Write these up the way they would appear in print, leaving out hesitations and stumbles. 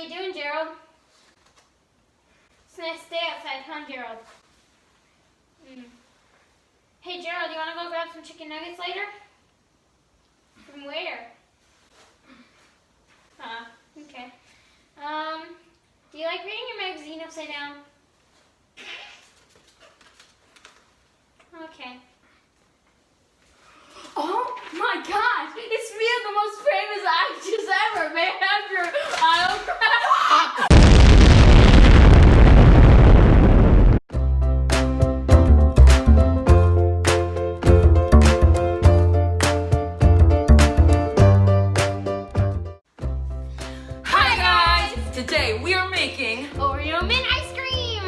you doing, Gerald? Stay outside, huh, Gerald? Hey, Gerald, you want to go grab some chicken nuggets later? From where? Okay. Do you like reading your magazine upside down? Okay. Oh my gosh! It's me, the most famous actress ever! May I have your autograph? Hi guys! Today we are making Oreo mint ice cream!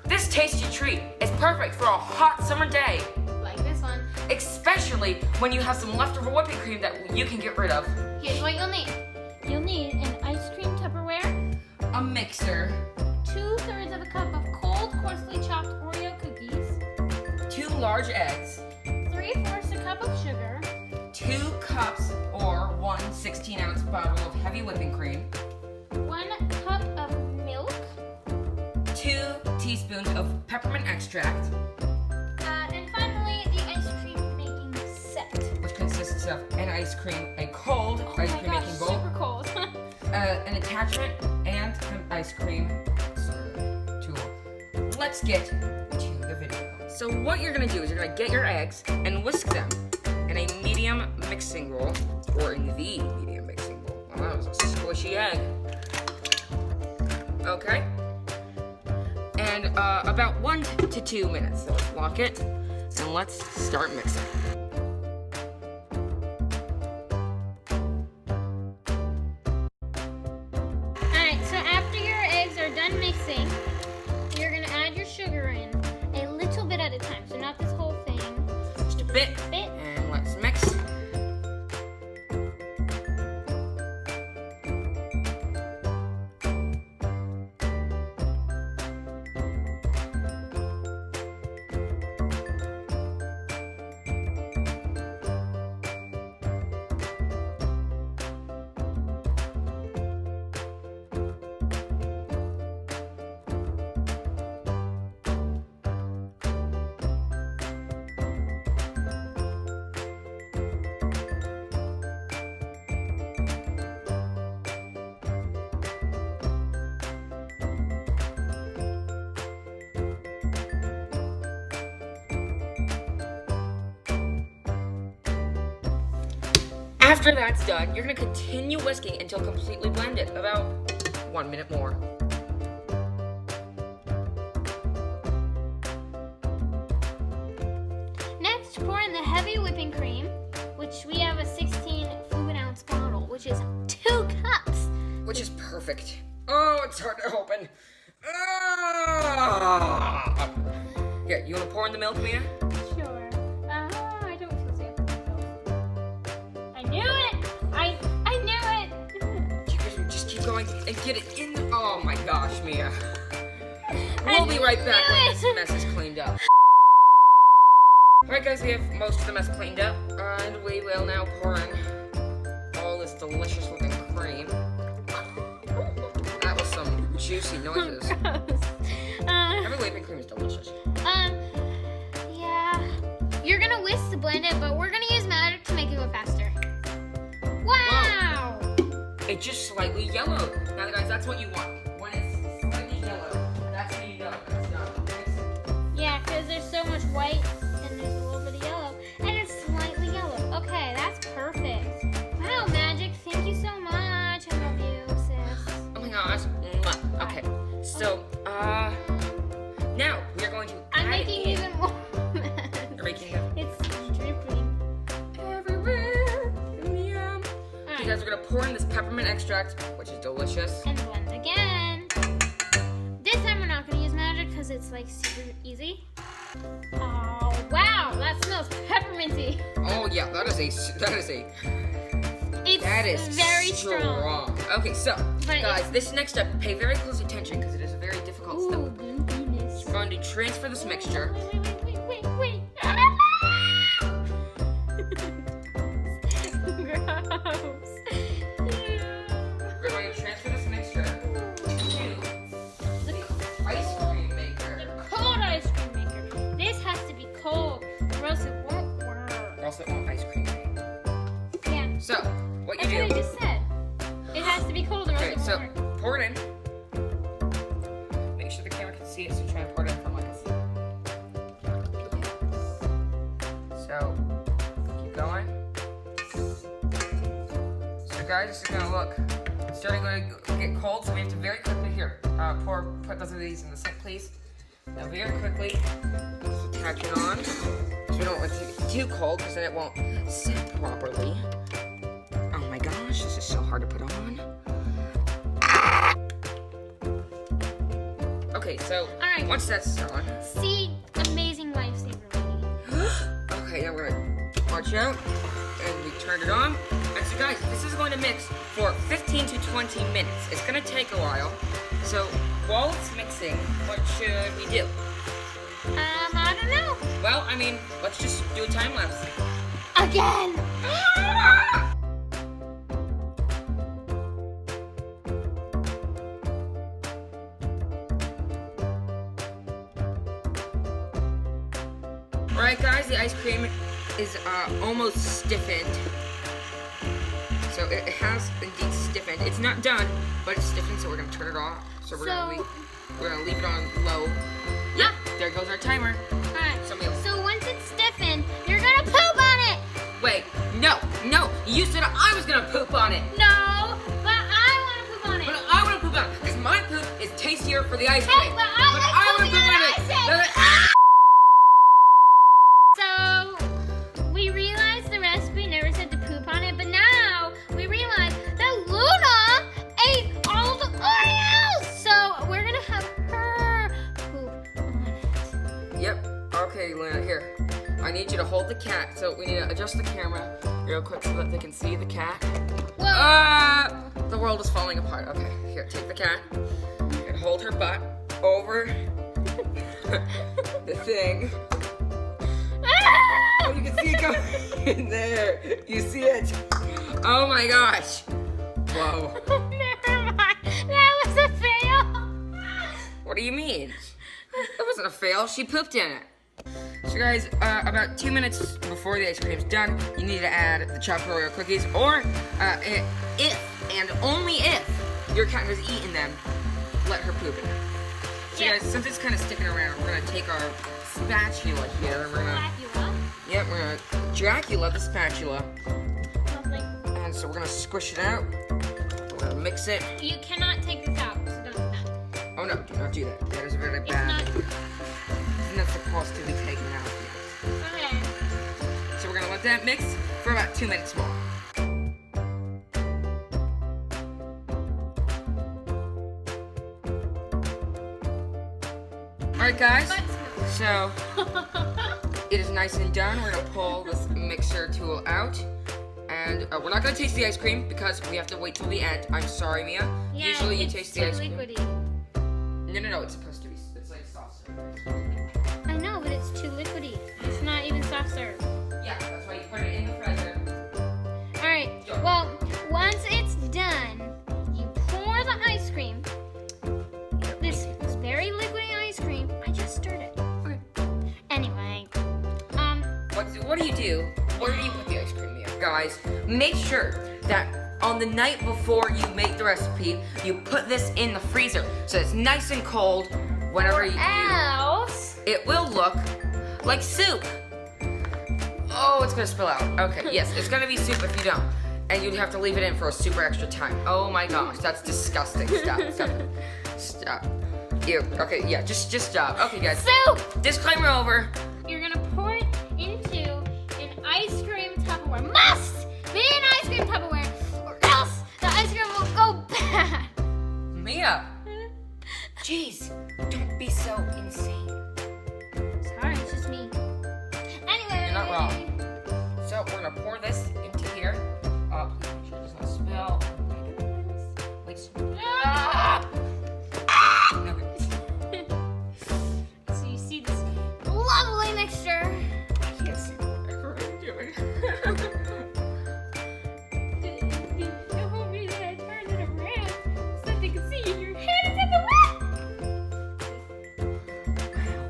this tasty treat. It's perfect for a hot summer day, Like this one. especially when you have some leftover whipping cream that you can get rid of. Here's what you'll need. You'll need an ice cream Tupperware, A mixer, 2/3 of a cup of cold, coarsely chopped Oreo cookies, 2 large eggs, 3/4 a cup of sugar, 2 cups or 1 16-ounce bottle of heavy whipping cream, 1 cup of milk, 2 teaspoons of peppermint extract, and finally the ice cream making set. which consists of a cold Oh ice my cream gosh, making bowl, super cold. an attachment, and an ice cream tool. Let's get to the video. So what you're gonna do is you're gonna get your eggs and whisk them in a medium mixing bowl, or in the medium mixing bowl. Wow, that was a squishy egg. Okay. And about 1 to 2 minutes. So let's lock it and let's start mixing. Alright, so after your eggs are done mixing, you're gonna add your sugar in a little bit at a time. So not this whole thing. Just a bit. Bit. And let's mix. After that's done, you're gonna continue whisking until completely blended, about 1 minute more. Next, pour in the heavy whipping cream, which we have a 16 fluid ounce bottle, which is 2 cups. Which is perfect. Oh, it's hard to open. Ah! Here, you wanna pour in the milk, Mia? Sure. I don't feel safe with myself. I knew it! I knew it! You guys just keep going and get it in the... Oh my gosh, Mia. We'll be right back when this mess is cleaned up. Alright guys, we have most of the mess cleaned up, and we will now pour in all this delicious whipping cream. That was some juicy noises. Every whipping cream is delicious. Yeah. You're gonna whisk to blend it, but we're gonna use magic to make it go faster. Wow! It just slightly yellowed. Now guys, that's what you want. When it's slightly yellow, that's when you know it's done. Yeah, because there's so much white and there's a little bit of yellow. And it's slightly yellow. Okay, that's perfect. Wow, Magic, thank you so much. I love you, sis. Oh my gosh. Mwah. Okay, so, now we are going to I'm add making in. even more mess. You're making it It's dripping. everywhere. Yum. Okay, Alright, guys, we're gonna pour in this peppermint extract, which is delicious. and blend again. This time we're not gonna use magic because it's like super easy. Oh wow, that smells pepperminty. Oh yeah, that is It's very strong. Okay, so But guys, this next step, pay very close attention because it is a very difficult step. Ooh, goodness. We're going to transfer this mixture. Wait. Gross. We're going to transfer this mixture guys, this is gonna look starting to get cold, so we have to very quickly put those of these in the sink, please. Now very quickly, just attach it on. So we don't want it to get too cold because then it won't set properly. Oh my gosh, this is so hard to put on. Okay, so once that's on. See, amazing lifesaver lady. Okay, now we're gonna watch out, and we turn it on. And so guys, this is going to mix for 15 to 20 minutes. It's gonna take a while. So while it's mixing, what should we do? I don't know. Well, I mean, let's just do a time lapse. Again. Alright guys, the ice cream is almost stiffened. So it has indeed stiffened. It's not done, but it's stiffened, so we're gonna turn it off. So we're gonna leave it on low. Yep, there goes our timer. Alright, Somebody else. so once it's stiffened, you're gonna poop on it! Wait, no, you said I was gonna poop on it. No, but I wanna poop on it! But I wanna poop on it, because my poop is tastier for the ice cream. Hey, but I like pooping on ice cream! So, we realized the recipe never said to poop on it, but now we realize that Luna ate all the Oreos! So, we're gonna have her poop on it. Yep, okay, Luna, here. I need you to hold the cat, so we need to adjust the camera real quick so that they can see the cat. Whoa. The world is falling apart. Okay, here, take the cat and hold her butt over the thing. Oh, you can see it going in there. You see it? Oh my gosh. Whoa. Never mind. That was a fail. What do you mean? That wasn't a fail. She pooped in it. So guys, about 2 minutes before the ice cream's done, you need to add the chopped Oreo cookies, or if and only if your cat has eaten them, let her poop in them. So guys, since it's kind of sticking around, we're gonna take our spatula here, and we're gonna we're gonna Dracula the spatula. Lovely. And so we're gonna squish it out. We're gonna mix it. You cannot take this out, so don't do that. Oh no, do not do that. That is very bad. It's not supposed to be taken out yet. Okay. So we're gonna let that mix for about 2 minutes more. Alright guys, so it is nice and done. We're gonna pull this mixer tool out. And we're not gonna taste the ice cream because we have to wait till the end. I'm sorry, Mia. Yeah, usually you taste the ice cream. Liquidy. No, it's supposed to be. It's like soft serve. I know, but it's too liquidy. It's not even soft serve. Yeah, that's why you put it in the freezer. Alright, well, once it's done, you pour the ice cream. This very liquidy ice cream. I just stirred it. Okay. Anyway, What do you do? Where do you put the ice cream, Mia? Guys, make sure that on the night before you make the recipe, you put this in the freezer so it's nice and cold whenever you else it will look like soup. Oh, it's gonna spill out. Okay, yes, it's gonna be soup if you don't. And you'd have to leave it in for a super extra time. Oh my gosh, that's disgusting. Stop. Ew. Okay, yeah, just stop. Okay, guys. soup. Disclaimer over. You're gonna pour it into an ice cream Tupperware. Must be an ice cream Tupperware, or else the ice cream will go bad. Mia. Jeez, don't be so insane. Sorry, it's just me. Anyway. You're not wrong. So we're gonna pour this into here. Please make sure it does not spill. Oh my goodness. Please. Ah! Okay. So you see this lovely mixture. I can't see whatever I'm doing. Don't hold me that I turned it around so that they can see your head is in the way.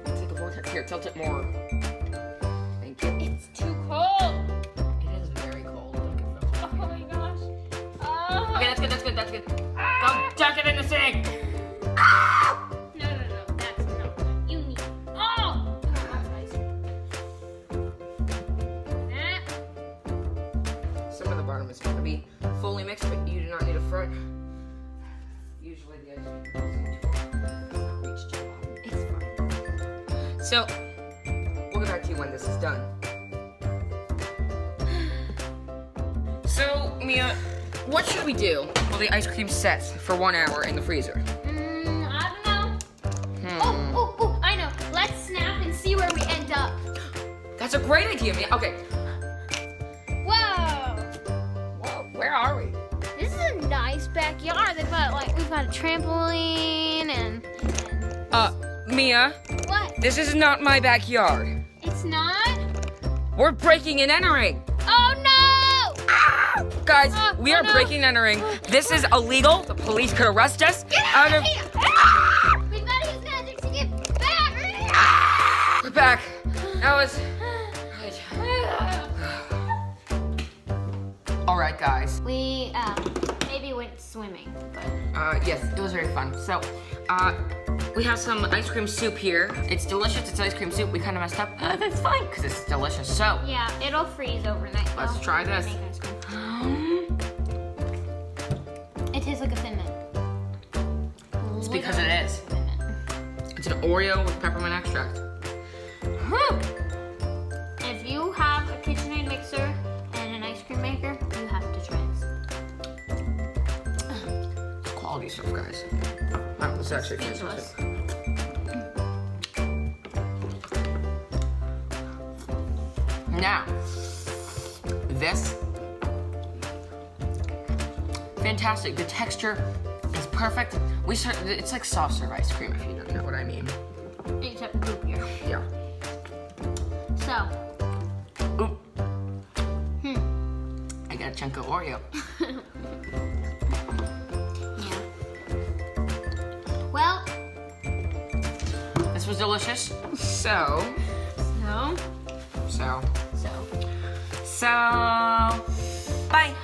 It's like a vortex. Here, tilt it more. Thank you. It's too cold. It is very cold. Don't get Oh my gosh. Oh. Okay, that's good. Go duck it in the sink. No, that's not what you need. Oh! Some of the bottom is going to be fully mixed, but So, we'll get back to you when this is done. So, Mia, what should we do while the ice cream sets for 1 hour in the freezer? I don't know. Oh, I know. Let's snap and see where we end up. That's a great idea, Mia. Okay. Whoa. Whoa, where are we? This is a nice backyard. We've got a trampoline and Mia, what? this is not my backyard. It's not? We're breaking and entering. Oh no! Ah! Guys, we are no. breaking and entering. This is illegal. The police could arrest us. Get out of here! We've got to use magic to get back! We're back. That was... All right, guys. We maybe went swimming, but Yes, it was very fun. So, we have some ice cream soup here. It's delicious. It's ice cream soup. We kind of messed up. That's fine, because it's delicious. So, yeah, it'll freeze overnight. let's try this. Make ice cream. It tastes like a Thin Mint. It's because it is. Thin Mint. It's an Oreo with peppermint extract. If you have a KitchenAid mixer and an ice cream maker, you have to try this. It's quality stuff, guys. Wow, this is actually Speechless. fantastic. Now, this, fantastic. The texture is perfect. It's like soft serve ice cream, if you don't know what I mean. Except poopier. Yeah. So, Ooh. I got a chunk of Oreo. yeah. Well, This was delicious. So, bye.